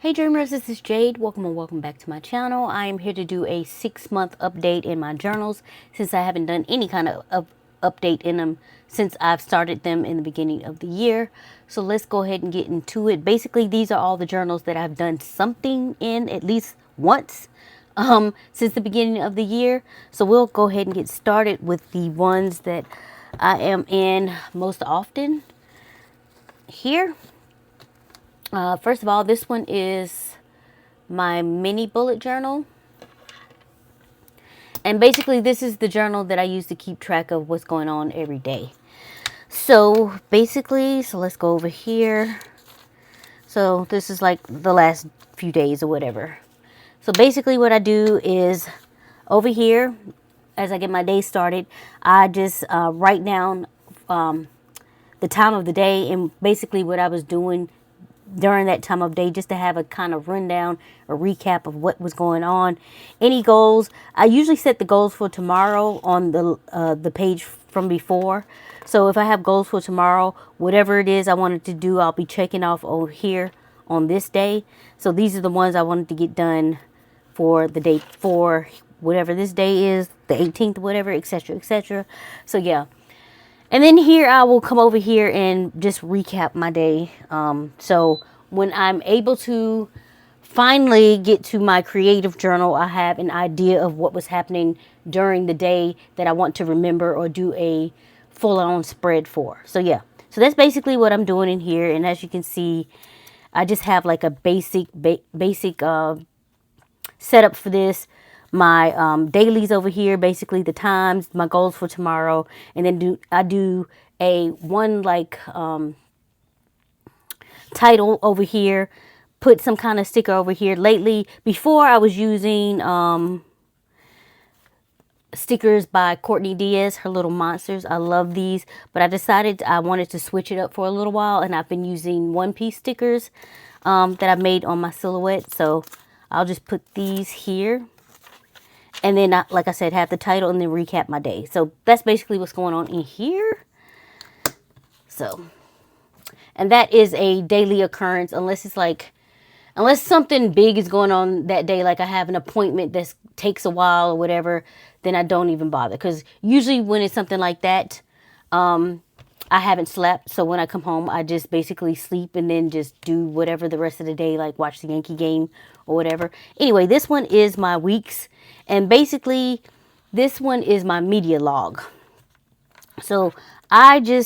Hey Dreamers, this is Jade. Welcome and welcome back to my channel. I am here to do a 6-month update in my journals since I haven't done any kind of update in them since I've started them in the beginning of the year. So let's go ahead and get into it. Basically, these are all the journals that I've done something in at least once since the beginning of the year. So we'll go ahead and get started with the ones that I am in most often here. First of all, this one is my mini bullet journal. And basically, this is the journal that I use to keep track of what's going on every day. So basically, let's go over here. So this is like the last few days or whatever. So basically what I do is over here, as I get my day started, I just write down the time of the day and basically what I was doing during that time of day, just to have a kind of rundown, a recap of what was going on. Any goals, I usually set the goals for tomorrow on the page from before. So if I have goals for tomorrow, whatever it is I wanted to do, I'll be checking off over here on this day. So these are the ones I wanted to get done for the day, for whatever this day is, the 18th, whatever, etc., etc. So yeah. And then here I will come over here and just recap my day. So when I'm able to finally get to my creative journal, I have an idea of what was happening during the day that I want to remember or do a full-on spread for. So yeah, so that's basically what I'm doing in here. And as you can see, I just have like a basic setup for this. My dailies over here, basically the times, my goals for tomorrow, and then I do a one like title over here, put some kind of sticker over here. Lately, before I was using stickers by Courtney Diaz, her little monsters. I love these, but I decided I wanted to switch it up for a little while, and I've been using one-piece stickers that I made on my silhouette. So I'll just put these here. And then, like I said, have the title and then recap my day. So that's basically what's going on in here. So, and that is a daily occurrence, unless it's like, unless something big is going on that day, like I have an appointment that takes a while or whatever, then I don't even bother. Because usually when it's something like that, I haven't slept. So when I come home, I just basically sleep and then just do whatever the rest of the day, like watch the Yankee game or whatever. Anyway, this one is my weeks. And basically, this one is my media log. So I'm trying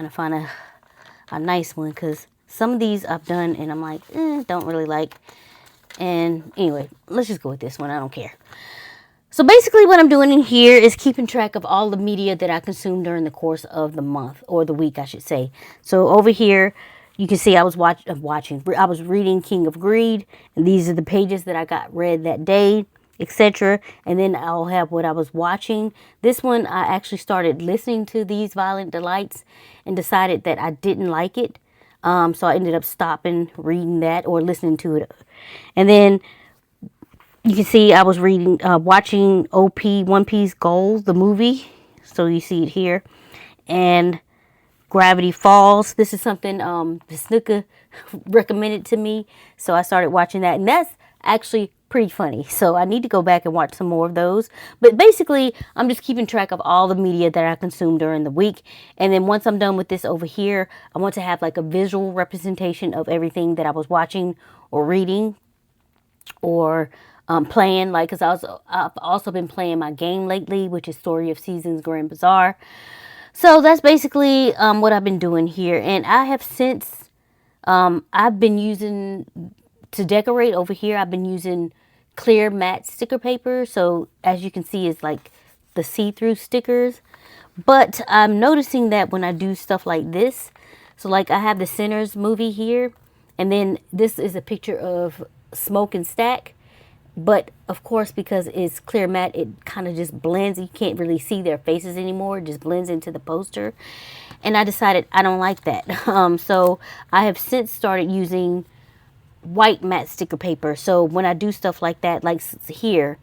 to find a nice one, because some of these I've done and I'm like, don't really like. And anyway, let's just go with this one. I don't care. So basically what I'm doing in here is keeping track of all the media that I consume during the course of the month, or the week, I should say. So over here, you can see I was I was reading King of Greed, and these are the pages that I got read that day, etc. And then I'll have what I was watching. This one, I actually started listening to these Violent Delights and decided that I didn't like it. So I ended up stopping reading that or listening to it. And then you can see I was watching OP One Piece Gold, the movie. So you see it here. And Gravity Falls. This is something the Snooker recommended to me. So I started watching that. And that's actually pretty funny. So I need to go back and watch some more of those. But basically, I'm just keeping track of all the media that I consume during the week. And then once I'm done with this over here, I want to have like a visual representation of everything that I was watching or reading or playing, like, because I've also been playing my game lately, which is Story of Seasons Grand Bazaar. So that's basically what I've been doing here. And I have since, I've been using, to decorate over here, I've been using clear matte sticker paper. So as you can see, it's like the see-through stickers. But I'm noticing that when I do stuff like this, so like I have the Sinners movie here, and then this is a picture of Smoke and Stack. But of course, because it's clear matte, it kind of just blends. You can't really see their faces anymore. It just blends into the poster. And I decided I don't like that. So I have since started using white matte sticker paper. So when I do stuff like that, like here,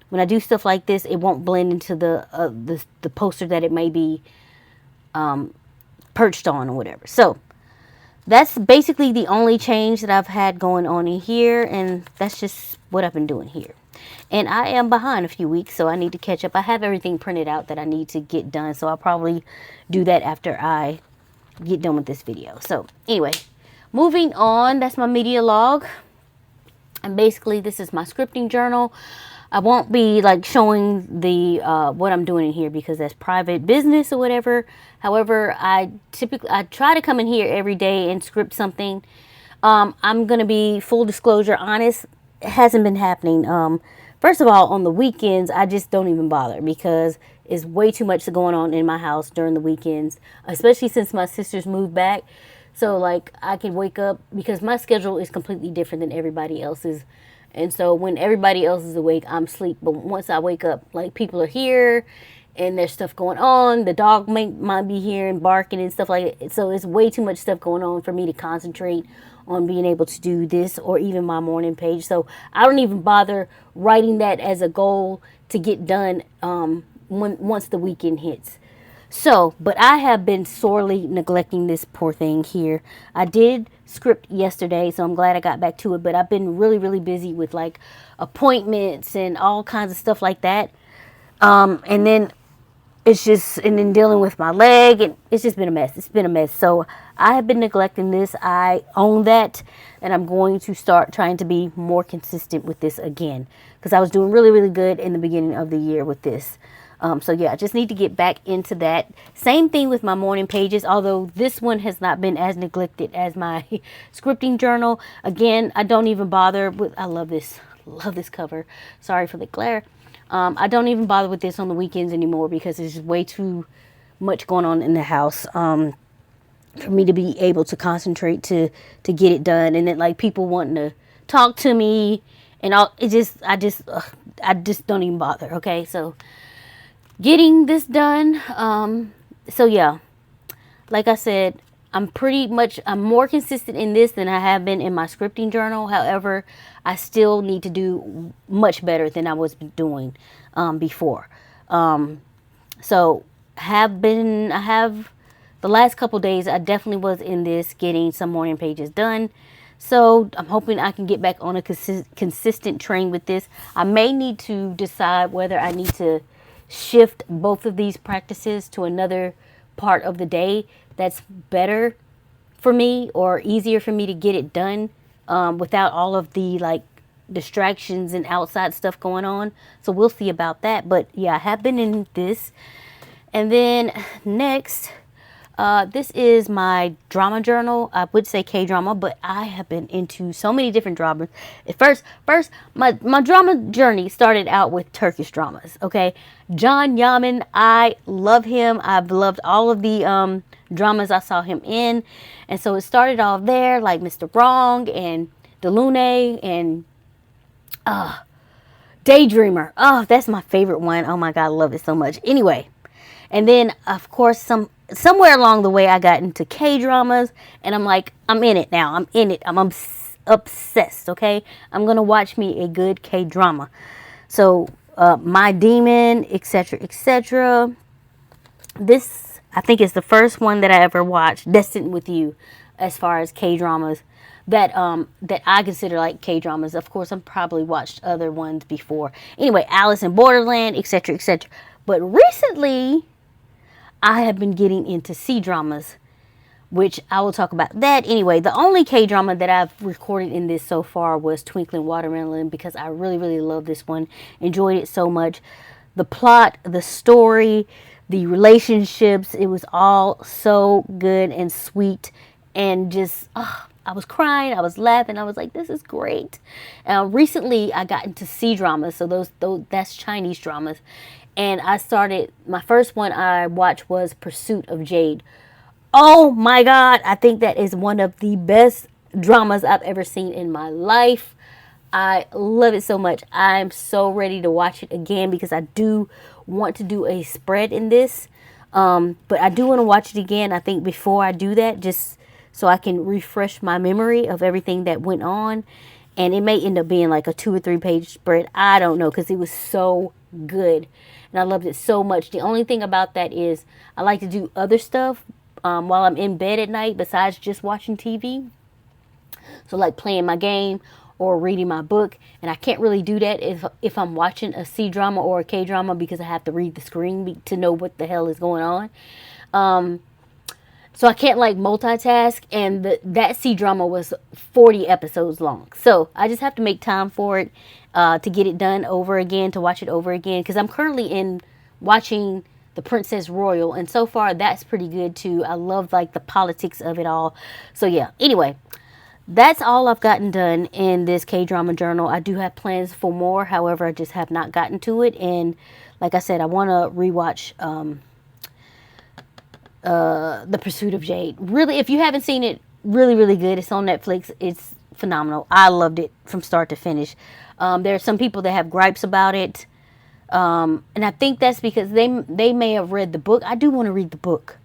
when I do stuff like this, it won't blend into the poster that it may be perched on or whatever. So that's basically the only change that I've had going on in here, and that's just what I've been doing here. And I am behind a few weeks, so I need to catch up. I have everything printed out that I need to get done, so I'll probably do that after I get done with this video. So anyway, moving on, that's my media log. And basically this is my scripting journal. I won't be like showing the what I'm doing in here because that's private business or whatever. However, I try to come in here every day and script something. I'm gonna be full disclosure honest. It hasn't been happening. First of all, on the weekends, I just don't even bother because it's way too much going on in my house during the weekends, especially since my sisters moved back. So like I can wake up because my schedule is completely different than everybody else's. And so when everybody else is awake, I'm asleep. But once I wake up, like people are here and there's stuff going on. The dog might be here and barking and stuff like that. So it's way too much stuff going on for me to concentrate on being able to do this or even my morning page. So I don't even bother writing that as a goal to get done once the weekend hits. So, but I have been sorely neglecting this poor thing here. I did script yesterday, so I'm glad I got back to it, but I've been really, really busy with like appointments and all kinds of stuff like that. And then and then dealing with my leg, and it's just been a mess. It's been a mess. So I have been neglecting this. I own that, and I'm going to start trying to be more consistent with this again because I was doing really, really good in the beginning of the year with this. So yeah, I just need to get back into that. Same thing with my morning pages, although this one has not been as neglected as my scripting journal. Again, I don't even bother with, I love this cover. Sorry for the glare. I don't even bother with this on the weekends anymore because there's way too much going on in the house for me to be able to concentrate to get it done. And then like people wanting to talk to me and all, I just don't even bother. Okay, so getting this done. So yeah, like I said, I'm more consistent in this than I have been in my scripting journal. However, I still need to do much better than I was doing before. So I have the last couple days, I definitely was in this getting some morning pages done. So I'm hoping I can get back on a consistent train with this. I may need to decide whether I need to shift both of these practices to another part of the day that's better for me or easier for me to get it done without all of the like distractions and outside stuff going on. So we'll see about that. But yeah, I have been in this. And then next, this is my drama journal. I would say K-drama, but I have been into so many different dramas. First, my drama journey started out with Turkish dramas, okay? John Yaman, I love him. I've loved all of the dramas I saw him in. And so it started off there, like Mr. Wrong and Delune and Daydreamer. Oh, that's my favorite one. Oh my God, I love it so much. Anyway, and then of course somewhere along the way I got into K-dramas, and I'm like, I'm in it now. I'm in it. I'm obsessed, okay? I'm going to watch me a good K-drama. So, My Demon, etc., etc. This, I think, is the first one that I ever watched, Destined with You, as far as K-dramas that I consider like K-dramas. Of course, I've probably watched other ones before. Anyway, Alice in Borderland, etc., etc. But recently, I have been getting into C-dramas, which I will talk about that. Anyway, the only K-drama that I've recorded in this so far was Twinkling Watermelon because I really, really love this one. Enjoyed it so much. The plot, the story, the relationships, it was all so good and sweet and just, I was crying, I was laughing, I was like, this is great. Recently, I got into C-dramas, so that's Chinese dramas. And my first one I watched was Pursuit of Jade. Oh my God, I think that is one of the best dramas I've ever seen in my life. I love it so much. I'm so ready to watch it again because I do want to do a spread in this. But I do want to watch it again, I think, before I do that, just so I can refresh my memory of everything that went on. And it may end up being like a 2 or 3 page spread. I don't know, because it was so good. And I loved it so much. The only thing about that is I like to do other stuff while I'm in bed at night besides just watching TV. So like playing my game or reading my book. And I can't really do that if I'm watching a C drama or a K drama because I have to read the screen to know what the hell is going on. So I can't like multitask, and that C drama was 40 episodes long. So I just have to make time for it to get it done over again, to watch it over again. Because I'm currently in watching The Princess Royal, and so far that's pretty good too. I love like the politics of it all. So yeah, anyway, that's all I've gotten done in this K-drama journal. I do have plans for more, however, I just have not gotten to it. And like I said, I want to rewatch The Pursuit of Jade. Really, if you haven't seen it, really, really good. It's on Netflix. It's phenomenal. I loved it from start to finish. There are some people that have gripes about it. And I think that's because they may have read the book. I do want to read the book.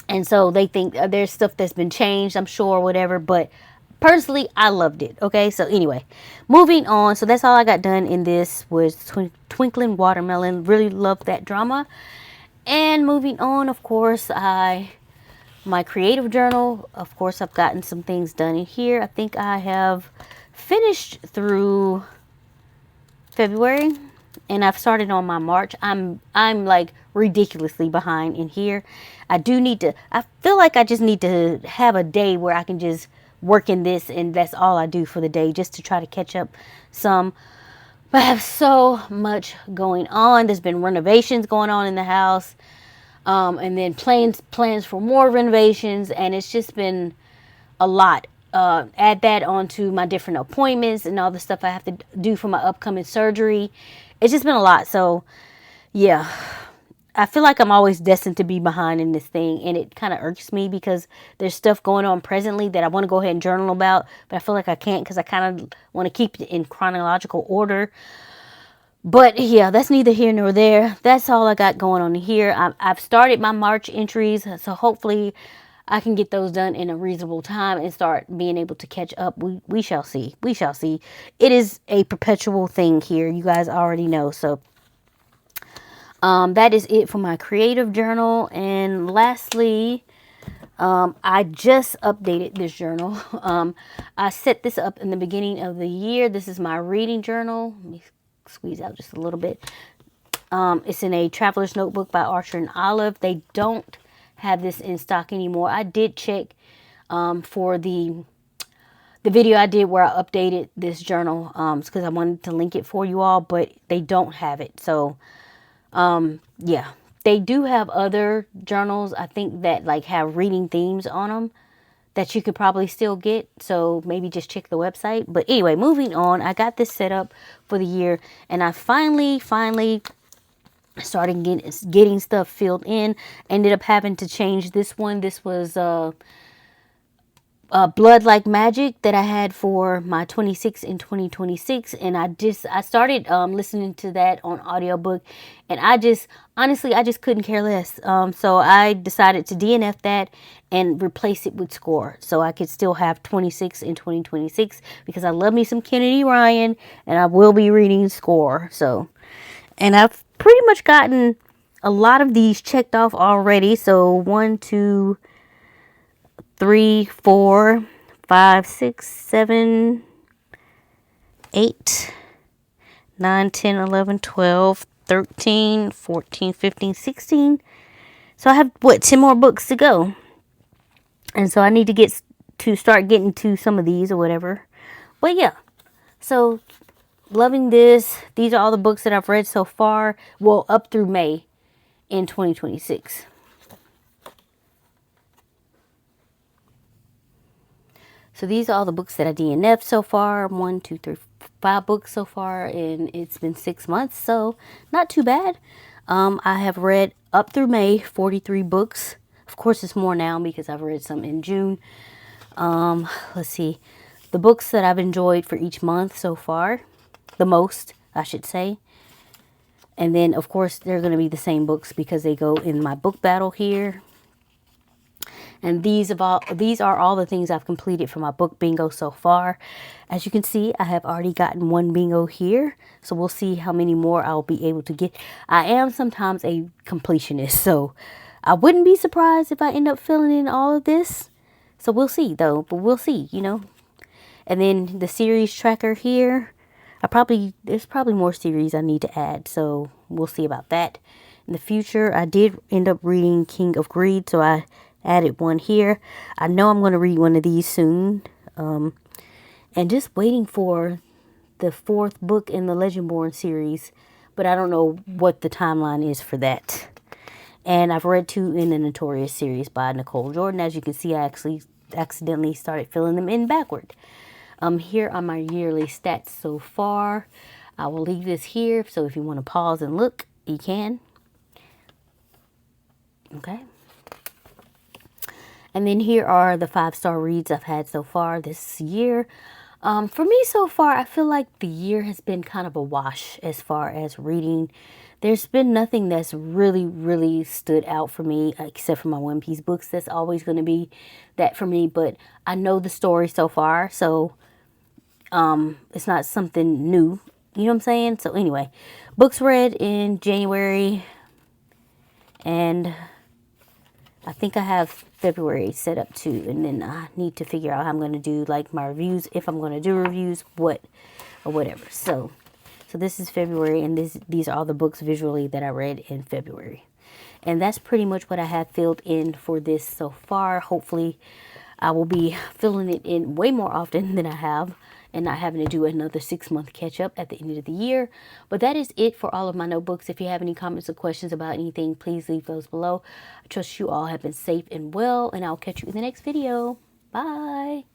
And so they think there's stuff that's been changed, I'm sure, whatever. But personally, I loved it. Okay, so anyway, moving on. So that's all I got done in this was Twinkling Watermelon. Really loved that drama. And moving on, of course, my creative journal. Of course, I've gotten some things done in here. I think I have finished through February, and I've started on my March. I'm like ridiculously behind in here. I feel like I just need to have a day where I can just work in this, and that's all I do for the day, just to try to catch up some. But I have so much going on. There's been renovations going on in the house. And then plans for more renovations. And it's just been a lot. Add that onto my different appointments and all the stuff I have to do for my upcoming surgery. It's just been a lot. So, yeah. I feel like I'm always destined to be behind in this thing, and it kind of irks me because there's stuff going on presently that I want to go ahead and journal about, but I feel like I can't because I kind of want to keep it in chronological order. But yeah, that's neither here nor there. That's all I got going on here. I've started my March entries, so hopefully I can get those done in a reasonable time and start being able to catch up. We shall see. We shall see. It is a perpetual thing here. You guys already know, so that is it for my creative journal. And lastly, I just updated this journal. I set this up in the beginning of the year. This is my reading journal. Let me squeeze out just a little bit. It's in a traveler's notebook by Archer and Olive. They don't have this in stock anymore. I did check for the video I did where I updated this journal because I wanted to link it for you all, but they don't have it. So yeah, they do have other journals, I think, that like have reading themes on them that you could probably still get. So maybe just check the website. But anyway, moving on, I got this set up for the year, and I finally started getting stuff filled in. Ended up having to change this one. This was Blood Like Magic that I had for my 26 in 2026, and I started listening to that on audiobook, and honestly I just couldn't care less. So I decided to DNF that and replace it with Score, so I could still have 26 in 2026 because I love me some Kennedy Ryan, and I will be reading Score. So, and I've pretty much gotten a lot of these checked off already. So 1, 2, 3, 4, 5, 6, 7, 8, 9, 10, 11, 12, 13, 14, 15, 16. So I have, 10 more books to go. And so I need to start getting to some of these or whatever. But yeah, so loving this. These are all the books that I've read so far. Well, up through May in 2026. So these are all the books that I DNF'd so far. 1, 2, 3, 5 books so far, and it's been 6 months, so not too bad. I have read up through May 43 books. Of course, it's more now because I've read some in June. Let's see. The books that I've enjoyed for each month so far, the most, I should say. And then, of course, they're going to be the same books because they go in my book battle here. And these are all the things I've completed for my book bingo so far. As you can see, I have already gotten 1 bingo here. So we'll see how many more I'll be able to get. I am sometimes a completionist, so I wouldn't be surprised if I end up filling in all of this. So we'll see though, but we'll see, you know. And then the series tracker here, there's probably more series I need to add, so we'll see about that. In the future, I did end up reading King of Greed, so I added one here. I know I'm going to read one of these soon. And just waiting for the 4th book in the Legendborn series, but I don't know what the timeline is for that. And I've read 2 in the Notorious series by Nicole Jordan. As you can see, I actually accidentally started filling them in backward. Here are my yearly stats so far. I will leave this here, so if you want to pause and look, you can. Okay. And then here are the 5-star reads I've had so far this year. For me so far, I feel like the year has been kind of a wash as far as reading. There's been nothing that's really, really stood out for me, except for my One Piece books. That's always going to be that for me, but I know the story so far, so it's not something new. You know what I'm saying? So anyway, books read in January, and I think I have February set up too, and then I need to figure out how I'm going to do like my reviews, if I'm going to do reviews, or whatever. So this is February, and these are all the books visually that I read in February. And that's pretty much what I have filled in for this so far. Hopefully, I will be filling it in way more often than I have, and not having to do another 6-month catch-up at the end of the year. But that is it for all of my notebooks. If you have any comments or questions about anything, please leave those below. I trust you all have been safe and well, and I'll catch you in the next video. Bye!